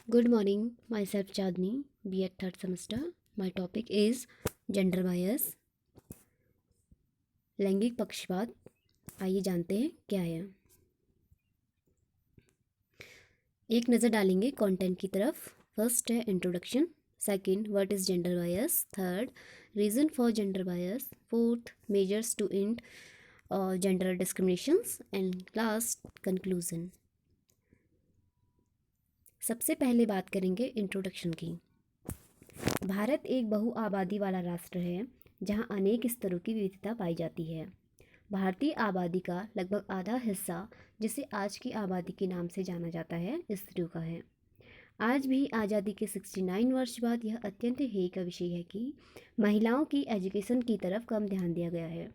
Good morning, myself Chandni, B.Ed third semester. My topic is gender bias, लैंगिक पक्षपात। आइए जानते हैं क्या है। एक नज़र डालेंगे कंटेंट की तरफ। फर्स्ट है introduction, second what is gender bias, third reason for gender bias, fourth measures to end gender discriminations and last conclusion. सबसे पहले बात करेंगे इंट्रोडक्शन की। भारत एक बहुआबादी वाला राष्ट्र है जहां अनेक स्तरों की विविधता पाई जाती है। भारतीय आबादी का लगभग आधा हिस्सा, जिसे आज की आबादी के नाम से जाना जाता है, स्त्रियों का है। आज भी आज़ादी के 69 वर्ष बाद यह अत्यंत हेय का विषय है कि महिलाओं की एजुकेशन की तरफ कम ध्यान दिया गया है।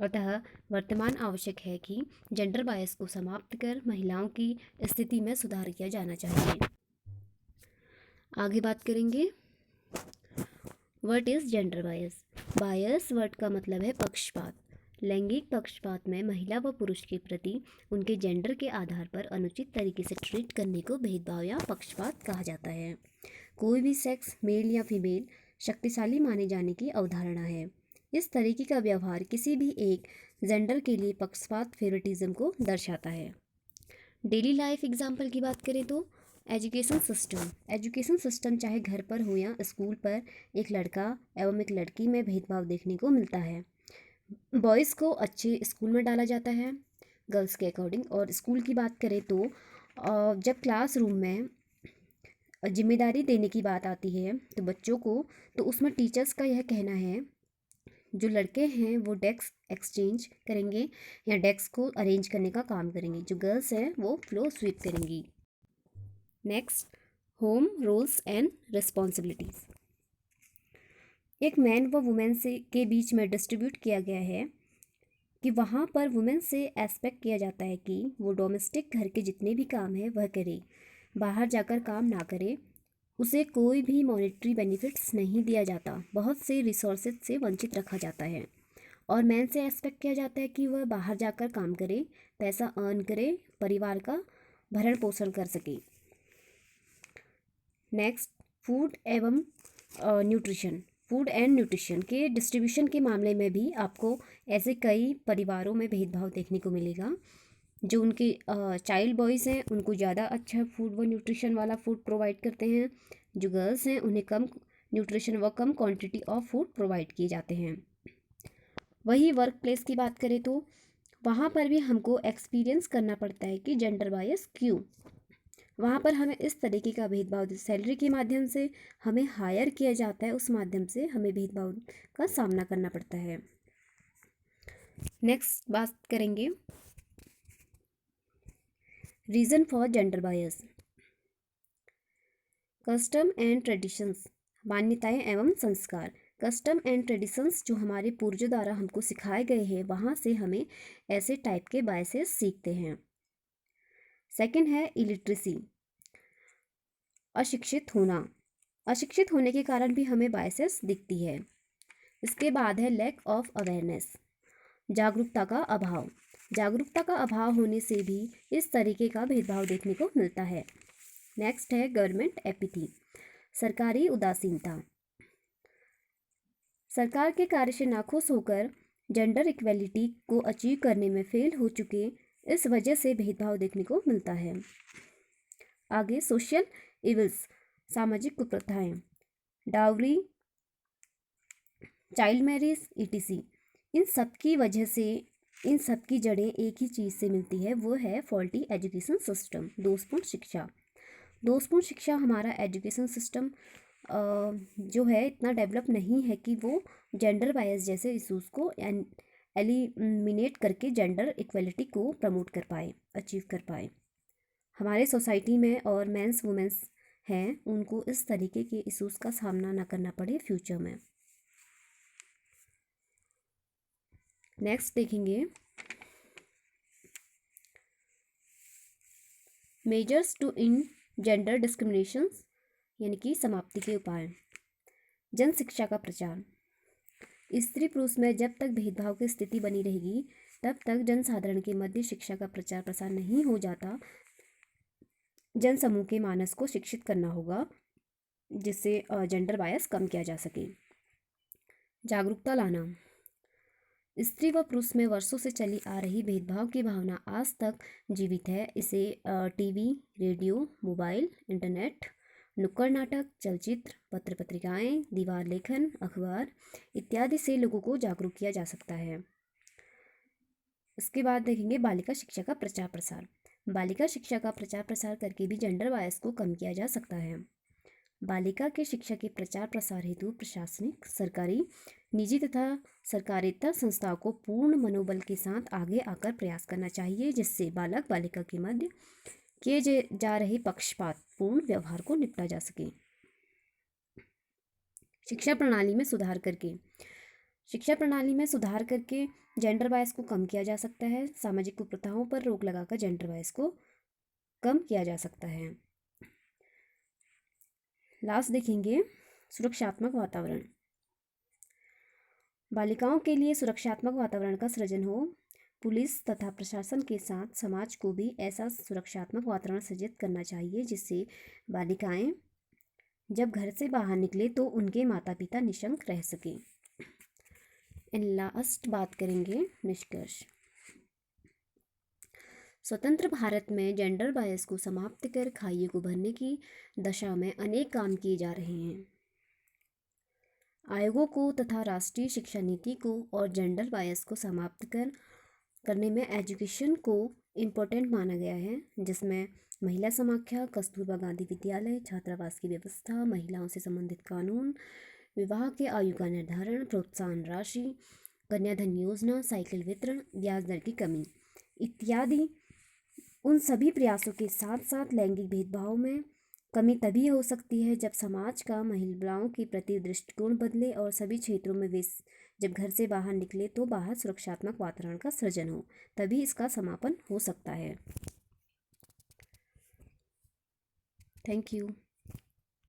अतः वर्तमान आवश्यक है कि जेंडर बायस को समाप्त कर महिलाओं की स्थिति में सुधार किया जाना चाहिए। आगे बात करेंगे what is gender bias. Bias word का मतलब है पक्षपात। लैंगिक पक्षपात में महिला व पुरुष के प्रति उनके जेंडर के आधार पर अनुचित तरीके से ट्रीट करने को भेदभाव या पक्षपात कहा जाता है। कोई भी सेक्स, मेल या फीमेल, शक्तिशाली माने जाने की अवधारणा है। इस तरीके का व्यवहार किसी भी एक जेंडर के लिए पक्षपात, फेवरेटिज्म को दर्शाता है। डेली लाइफ एग्जाम्पल की बात करें तो एजुकेशन सिस्टम चाहे घर पर हो या स्कूल पर, एक लड़का एवं एक लड़की में भेदभाव देखने को मिलता है। बॉयज़ को अच्छे स्कूल में डाला जाता है गर्ल्स के अकॉर्डिंग। और स्कूल की बात करें तो जब क्लासरूम में जिम्मेदारी देने की बात आती है तो बच्चों को, तो उसमें टीचर्स का यह कहना है जो लड़के हैं वो डेस्क एक्सचेंज करेंगे या डेस्क को अरेंज करने का काम करेंगे, जो गर्ल्स हैं वो फ्लोर स्वीप करेंगी। Next, home roles and responsibilities. एक मैन व वुमेन से के बीच में डिस्ट्रीब्यूट किया गया है कि वहाँ पर वुमेन से एक्सपेक्ट किया जाता है कि वो डोमेस्टिक घर के जितने भी काम है वह करे, बाहर जाकर काम ना करे। उसे कोई भी मॉनेटरी बेनिफिट्स नहीं दिया जाता, बहुत से रिसोर्सेज से वंचित रखा जाता है। और मैन से एक्सपेक्ट किया जाता है कि वह बाहर जाकर काम करे, पैसा अर्न करे, परिवार का भरण पोषण कर सके। नेक्स्ट, फूड एंड न्यूट्रिशन के डिस्ट्रीब्यूशन के मामले में भी आपको ऐसे कई परिवारों में भेदभाव देखने को मिलेगा। जो उनके चाइल्ड बॉयज़ हैं उनको ज़्यादा अच्छा फूड व न्यूट्रिशन वाला फूड प्रोवाइड करते हैं, जो गर्ल्स हैं उन्हें कम न्यूट्रिशन व कम क्वांटिटी ऑफ फूड प्रोवाइड किए जाते हैं। वही वर्क प्लेस की बात करें तो वहाँ पर भी हमको एक्सपीरियंस करना पड़ता है कि जेंडर बायस क्यों। वहाँ पर हमें इस तरीके का भेदभाव, सैलरी के माध्यम से हमें हायर किया जाता है, उस माध्यम से हमें भेदभाव का सामना करना पड़ता है। नेक्स्ट बात करेंगे reason for gender bias. Custom and traditions, मान्यताएं एवं संस्कार। कस्टम एंड ट्रेडिशंस जो हमारे पूर्वजों द्वारा हमको सिखाए गए हैं, वहाँ से हमें ऐसे टाइप के बायसेस सीखते हैं। सेकंड है इलिटरेसी, अशिक्षित होना। अशिक्षित होने के कारण भी हमें बायसेस दिखती है। इसके बाद है लैक ऑफ अवेयरनेस, जागरूकता का अभाव। जागरूकता का अभाव होने से भी इस तरीके का भेदभाव देखने को मिलता है। नेक्स्ट है गवर्नमेंट एपिथी, सरकारी उदासीनता। सरकार के कार्य से नाखुश होकर जेंडर इक्वेलिटी को अचीव करने में फेल हो चुके, इस वजह से भेदभाव देखने को मिलता है। आगे सोशल इविल्स, सामाजिक कुप्रथाएं, डाउरी, चाइल्ड मैरिज ईटीसी। इन सब की वजह से, इन सब की जड़ें एक ही चीज़ से मिलती है, वो है फॉल्टी एजुकेशन सिस्टम, दोषपूर्ण शिक्षा। दोषपूर्ण शिक्षा, हमारा एजुकेशन सिस्टम जो है इतना डेवलप नहीं है कि वो जेंडर बायस जैसे इशूज़ को एलिमिनेट करके जेंडर इक्वलिटी को प्रमोट कर पाए, अचीव कर पाए। हमारे सोसाइटी में और मेंस वुमेंस हैं, उनको इस तरीके के इशूज़ का सामना ना करना पड़े फ्यूचर में। नेक्स्ट देखेंगे measures to in gender discriminations, यानी कि समाप्ति के उपाय। जन शिक्षा का प्रचार। स्त्री पुरुष में जब तक भेदभाव की स्थिति बनी रहेगी, तब तक जनसाधारण के मध्य शिक्षा का प्रचार प्रसार नहीं हो जाता, जन समूह के मानस को शिक्षित करना होगा, जिससे जेंडर बायस कम किया जा सके। जागरूकता लाना। स्त्री व पुरुष में वर्षों से चली आ रही भेदभाव की भावना आज तक जीवित है। इसे टीवी, रेडियो, मोबाइल, इंटरनेट, नुक्कड़ नाटक, चलचित्र, पत्र पत्रिकाएं, दीवार लेखन, अखबार इत्यादि से लोगों को जागरूक किया जा सकता है। इसके बाद देखेंगे बालिका शिक्षा का प्रचार प्रसार। बालिका शिक्षा का प्रचार प्रसार करके भी जेंडर बायस को कम किया जा सकता है। बालिका के शिक्षा के प्रचार प्रसार हेतु प्रशासनिक, सरकारी, निजी तथा सरकारेतर संस्थाओं को पूर्ण मनोबल के साथ आगे आकर प्रयास करना चाहिए, जिससे बालक बालिका के मध्य किए जा रहे पक्षपातपूर्ण व्यवहार को निपटा जा सके। शिक्षा प्रणाली में सुधार करके जेंडर बायस को कम किया जा सकता है। सामाजिक कुप्रथाओं पर रोक लगाकर जेंडर बायस को कम किया जा सकता है। लास्ट देखेंगे सुरक्षात्मक वातावरण। बालिकाओं के लिए सुरक्षात्मक वातावरण का सृजन हो। पुलिस तथा प्रशासन के साथ समाज को भी ऐसा सुरक्षात्मक वातावरण सृजित करना चाहिए, जिससे बालिकाएं जब घर से बाहर निकले तो उनके माता पिता निशंक रह सके। लास्ट बात करेंगे निष्कर्ष। स्वतंत्र भारत में जेंडर बायस को समाप्त कर खाइयों को भरने की दशा में अनेक काम किए जा रहे हैं। आयोगों को तथा राष्ट्रीय शिक्षा नीति को और जेंडर बायस को समाप्त करने में एजुकेशन को इम्पोर्टेंट माना गया है, जिसमें महिला समाख्या, कस्तूरबा गांधी विद्यालय, छात्रावास की व्यवस्था, महिलाओं से संबंधित कानून, विवाह के आयु का निर्धारण, प्रोत्साहन राशि, कन्याधन योजना, साइकिल वितरण, ब्याज दर की कमी इत्यादि उन सभी प्रयासों के साथ साथ लैंगिक भेदभाव में कमी तभी हो सकती है जब समाज का महिलाओं के प्रति दृष्टिकोण बदले और सभी क्षेत्रों में वे जब घर से बाहर निकले तो बाहर सुरक्षात्मक वातावरण का सृजन हो, तभी इसका समापन हो सकता है। Thank you.